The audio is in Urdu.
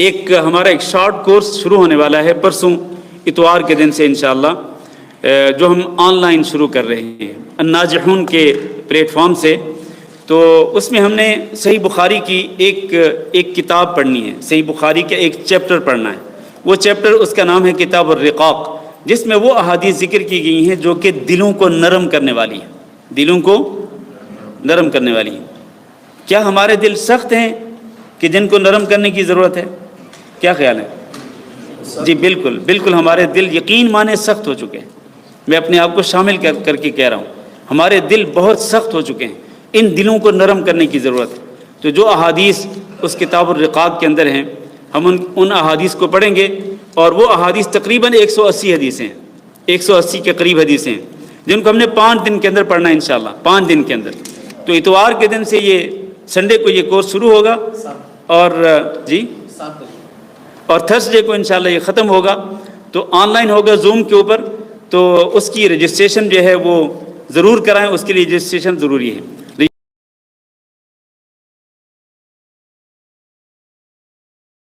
ایک ہمارا ایک شارٹ کورس شروع ہونے والا ہے پرسوں اتوار کے دن سے انشاءاللہ، جو ہم آن لائن شروع کر رہے ہیں الناجحون کے پلیٹ فارم سے۔ تو اس میں ہم نے صحیح بخاری کی ایک کتاب پڑھنی ہے، صحیح بخاری کا ایک چیپٹر پڑھنا ہے۔ وہ چیپٹر اس کا نام ہے کتاب الرقاق، جس میں وہ احادیث ذکر کی گئی ہیں جو کہ دلوں کو نرم کرنے والی ہیں، دلوں کو نرم کرنے والی ہیں۔ کیا ہمارے دل سخت ہیں کہ جن کو نرم کرنے کی ضرورت ہے؟ کیا خیال ہے؟ جی بالکل بالکل، ہمارے دل یقین مانے سخت ہو چکے ہیں۔ میں اپنے آپ کو شامل کر کے کہہ رہا ہوں، ہمارے دل بہت سخت ہو چکے ہیں، ان دلوں کو نرم کرنے کی ضرورت ہے۔ تو جو احادیث اس کتاب الرقاق کے اندر ہیں، ہم ان احادیث کو پڑھیں گے، اور وہ احادیث تقریباً 180 حدیثیں ہیں، 180 کے قریب حدیثیں ہیں، جن کو ہم نے 5 دن کے اندر پڑھنا ہے انشاءاللہ، 5 دن کے اندر۔ تو اتوار کے دن سے یہ سنڈے کو یہ کورس شروع ہوگا، اور جی اور تھرسڈے کو انشاءاللہ یہ ختم ہوگا۔ تو آن لائن ہوگا زوم کے اوپر، تو اس کی رجسٹریشن جو ہے وہ ضرور کرائیں، اس کے لیے رجسٹریشن ضروری ہے۔